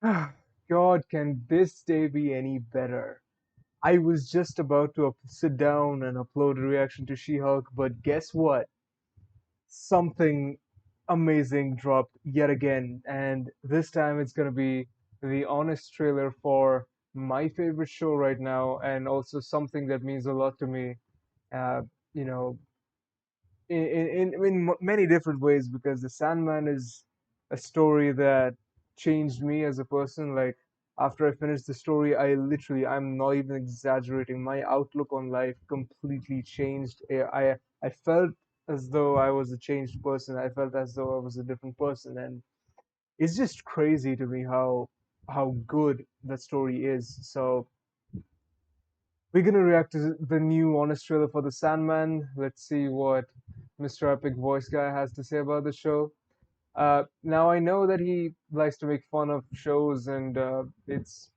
God, can this day be any better? I was just about to sit down and upload a reaction to She-Hulk, but guess what? Something amazing dropped yet again, and this time it's gonna be the honest trailer for my favorite show right now, and also something that means a lot to me. Uh, you know, in many different ways, because the Sandman is a story that changed me as a person. Like after I finished the story, I'm not even exaggerating. My outlook on life completely changed. I felt as though I was a changed person. I felt as though I was a different person, and it's just crazy to me how good that story is. So we're gonna react to the new honest trailer for the Sandman. Let's see what Mr. Epic Voice Guy has to say about the show. Now I know that he likes to make fun of shows, and it's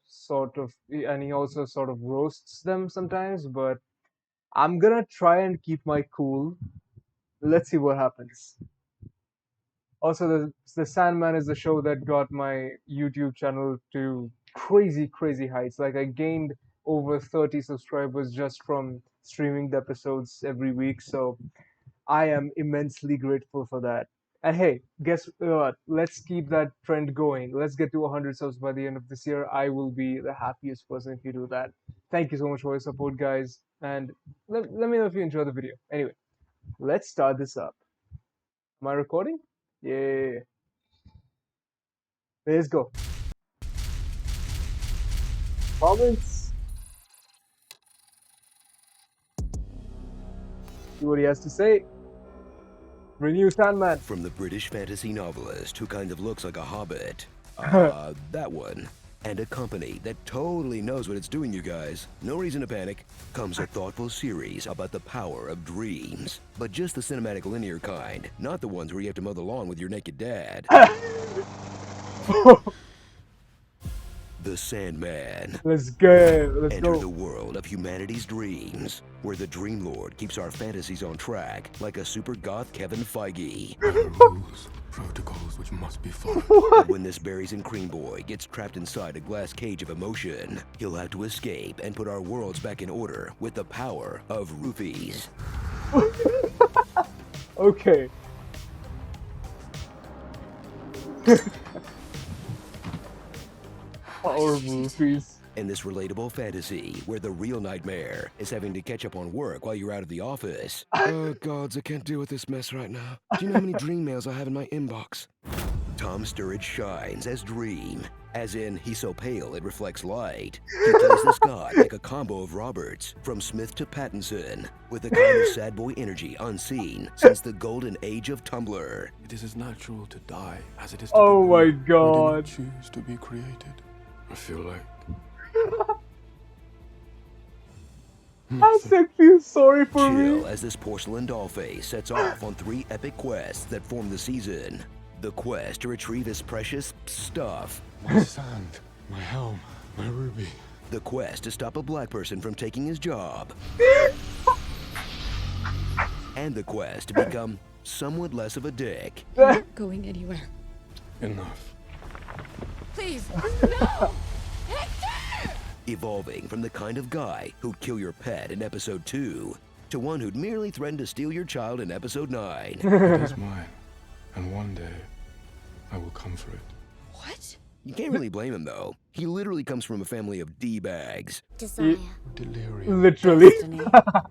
sort of, and he also sort of roasts them sometimes. But I'm gonna try and keep my cool. Let's see what happens. Also, the Sandman is the show that got my YouTube channel to crazy heights. Like I gained over 30 subscribers just from streaming the episodes every week. So I am immensely grateful for that. And hey, guess what? Let's keep that trend going. Let's get to 100 subs by the end of this year. I will be the happiest person if you do that. Thank you so much for your support, guys. And let me know if you enjoy the video. Anyway, let's start this up. Am I recording? Yeah. Let's go. Comments. See what he has to say. Renew Sandman. From the British fantasy novelist who kind of looks like a hobbit. That one. And a company that totally knows what it's doing, you guys. No reason to panic. Comes a thoughtful series about the power of dreams. But just the cinematic linear kind, not the ones where you have to mow the lawn with your naked dad. The Sandman. Let's go. Let's Enter go. the world of humanity's dreams, where the Dream Lord keeps our fantasies on track like a super goth Kevin Feige. Rules, protocols which must be followed. But when this berries and cream boy gets trapped inside a glass cage of emotion, he'll have to escape and put our worlds back in order with the power of roofies. Okay. Power movies. In this relatable fantasy, where the real nightmare is having to catch up on work while you're out of the office. Oh gods, I can't deal with this mess right now. Do you know how many dream mails I have in my inbox? Tom Sturridge shines as Dream, as in he's so pale it reflects light. He plays this god like a combo of Roberts, from Smith to Pattinson, with a kind of sad boy energy unseen since the golden age of Tumblr. It is as natural to die as it is to Oh be my born. god. We do not choose to be created. I feel like I said feel sorry for Chill me. as this porcelain doll face sets off on 3 epic quests that form the season. The quest to retrieve his precious stuff. my sand, my helm, my ruby. The quest to stop a black person from taking his job. And the quest to become somewhat less of a dick. I'm not going anywhere. Enough. Please, no! Hector! Evolving from the kind of guy who'd kill your pet in episode 2 to one who'd merely threaten to steal your child in episode 9. It is mine, and one day I will come for it. What? You can't really blame him though. He literally comes from a family of D-bags. Desire. Delirium. Literally. Destiny,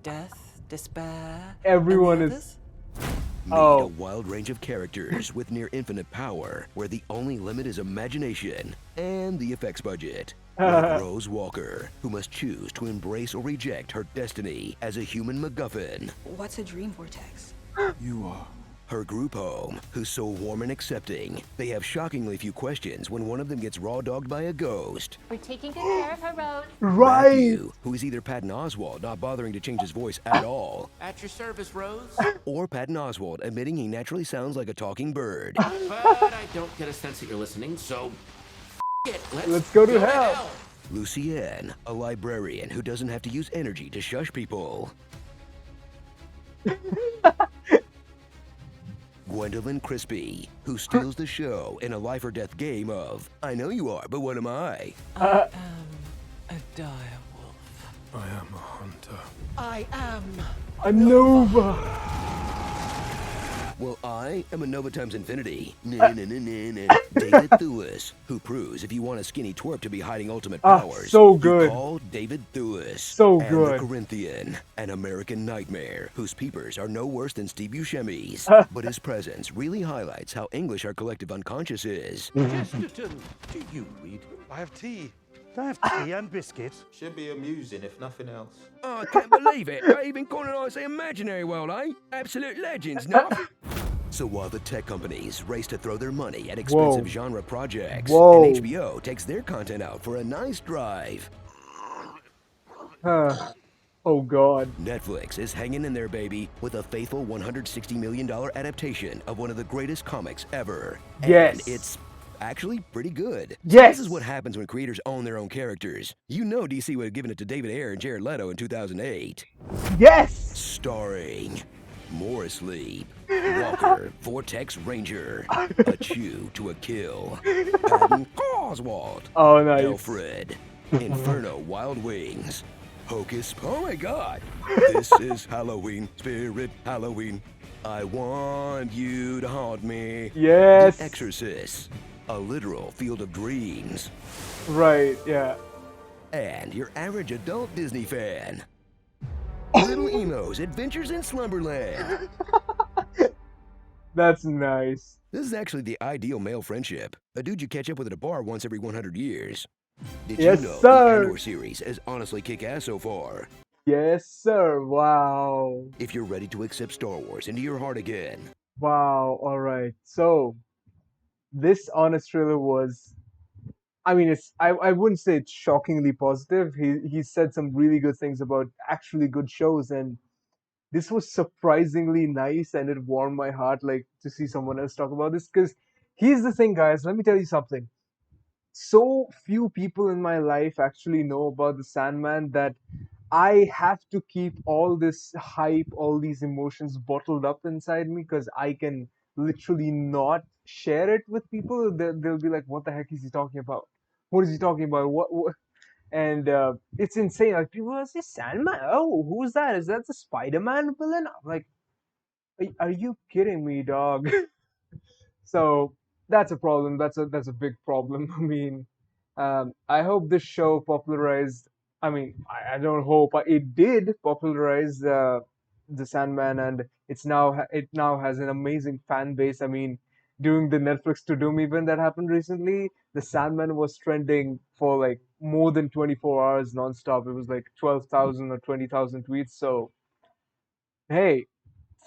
death, despair. Everyone and the is. others? Meet Oh. a wild range of characters with near infinite power, where the only limit is imagination and the effects budget. Like Rose Walker, who must choose to embrace or reject her destiny as a human MacGuffin. What's a dream vortex? You are. Her group home, who's so warm and accepting, they have shockingly few questions when one of them gets raw-dogged by a ghost. We're taking good care of her, Rose. Right. Matthew, who is either Patton Oswalt not bothering to change his voice at all, At your service, Rose. or Patton Oswalt admitting he naturally sounds like a talking bird. But I don't get a sense that you're listening, so it. Let's go to hell. Lucienne, a librarian who doesn't have to use energy to shush people. Gwendolyn Crispy, who steals the show in a life or death game of I know you are, but what am I? I am a dire wolf. I am a hunter. I am. A Nova. Well, I am a Nova times infinity. David Thewlis, who proves if you want a skinny twerp to be hiding ultimate powers, so you good. call David Thewlis. So and good. the Corinthian, an American nightmare, whose peepers are no worse than Steve Buscemi's. But his presence really highlights how English our collective unconscious is. Chesterton, do you read? I have tea. Can I have tea and biscuits? Should be amusing, if nothing else. Oh, I can't believe it. They even colonise the imaginary world, eh? Absolute legends, Nuff. So while the tech companies race to throw their money at expensive genre projects, and HBO takes their content out for a nice drive, oh god. Netflix is hanging in there, baby, with a faithful $160 million adaptation of one of the greatest comics ever. Yes. And it's actually pretty good. Yes. This is what happens when creators own their own characters. You know DC would have given it to David Ayer and Jared Leto in 2008. Yes. Starring Morris Lee, Walker, Vortex Ranger, A Chew to a Kill, Patton Oswald, Oh, nice. Alfred, Inferno Wild Wings, Hocus, oh my god, this is Halloween, Spirit Halloween, I want you to haunt me, Yes. The Exorcist, A Literal Field of Dreams, Right, yeah. and your average adult Disney fan. Little Emo's Adventures in Slumberland. That's nice. This is actually the ideal male friendship. A dude you catch up with at a bar once every 100 years. Did Yes, you know sir. the Andor series is honestly kick-ass so far? Yes, sir. Wow. If you're ready to accept Star Wars into your heart again. Wow. All right. So, this honest trailer was, I mean, I wouldn't say it's shockingly positive. He said some really good things about actually good shows, and this was surprisingly nice, and it warmed my heart, like, to see someone else talk about this. Because here's the thing, guys. Let me tell you something. So few people in my life actually know about the Sandman that I have to keep all this hype, all these emotions bottled up inside me because I can literally not share it with people. They'll be like, "What the heck is he talking about? What is he talking about? What?" And it's insane. Like people are saying, "Sandman? Oh, who's that? Is that the Spider-Man villain?" I'm like, are you kidding me, dog? So that's a problem. That's a big problem. I mean, I hope this show popularized. I mean, I don't hope it did popularize the Sandman, and it now has an amazing fan base. I mean, during the Netflix to Doom event that happened recently, the Sandman was trending for like more than 24 hours nonstop. It was like 12,000 or 20,000 tweets. So hey,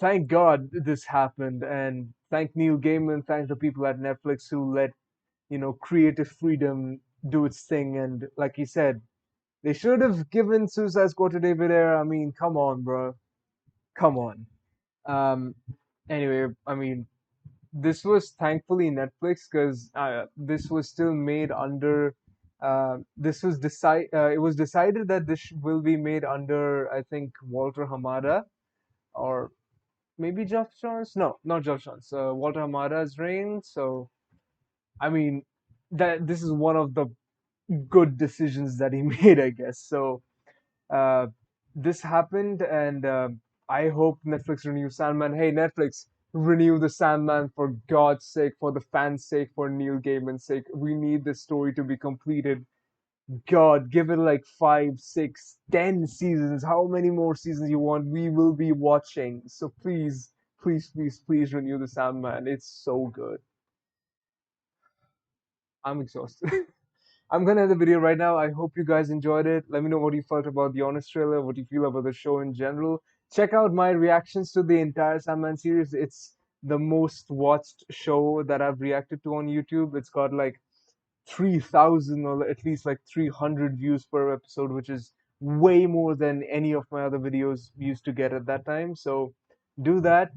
thank God this happened, and thank Neil Gaiman, thank the people at Netflix who let creative freedom do its thing. And like he said, they should have given Suicide Squad to David Ayer. I mean, come on, bro, come on. Um, anyway, I mean, this was thankfully Netflix because this was still made under. It was decided that this will be made under, I think, Walter Hamada, or maybe Geoff Johns. No, not Geoff Johns. Walter Hamada's reign. So I mean, that this is one of the good decisions that he made, I guess. So uh, this happened, and I hope Netflix renews Sandman. Hey, Netflix, renew the Sandman for God's sake, for the fans' sake, for Neil Gaiman's sake. We need this story to be completed. God, give it like 5, 6, 10 seasons. How many more seasons you want? We will be watching. So please, please, please, please renew the Sandman. It's so good. I'm exhausted. I'm gonna end the video right now. I hope you guys enjoyed it. Let me know what you felt about the Honest trailer, what you feel about the show in general. Check out my reactions to the entire Sandman series. It's the most watched show that I've reacted to on YouTube. It's got like 3,000 or at least like 300 views per episode, which is way more than any of my other videos used to get at that time. So do that.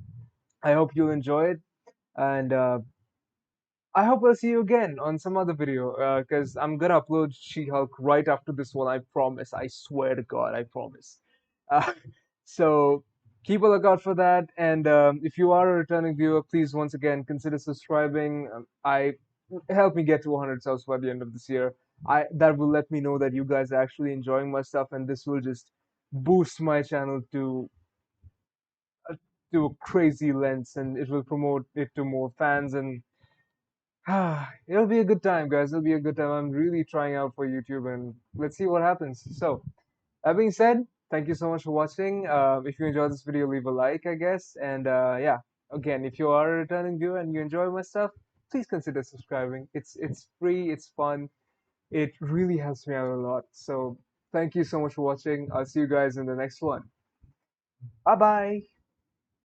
I hope you'll enjoy it. And I hope I'll see you again on some other video because I'm gonna upload She-Hulk right after this one. I promise. I swear to God, I promise. Uh, so keep a lookout for that. And if you are a returning viewer, please once again consider subscribing. I help me get to 100 subs by the end of this year. That will let me know that you guys are actually enjoying my stuff, and this will just boost my channel uh, to a crazy lengths, and it will promote it to more fans, and it'll be a good time, guys. It'll be a good time. I'm really trying out for YouTube, and let's see what happens. So, that being said, thank you so much for watching. If you enjoyed this video, leave a like, I guess. And yeah, again, if you are a returning viewer and you enjoy my stuff, please consider subscribing. It's free, it's fun. It really helps me out a lot. So, thank you so much for watching. I'll see you guys in the next one. Bye bye.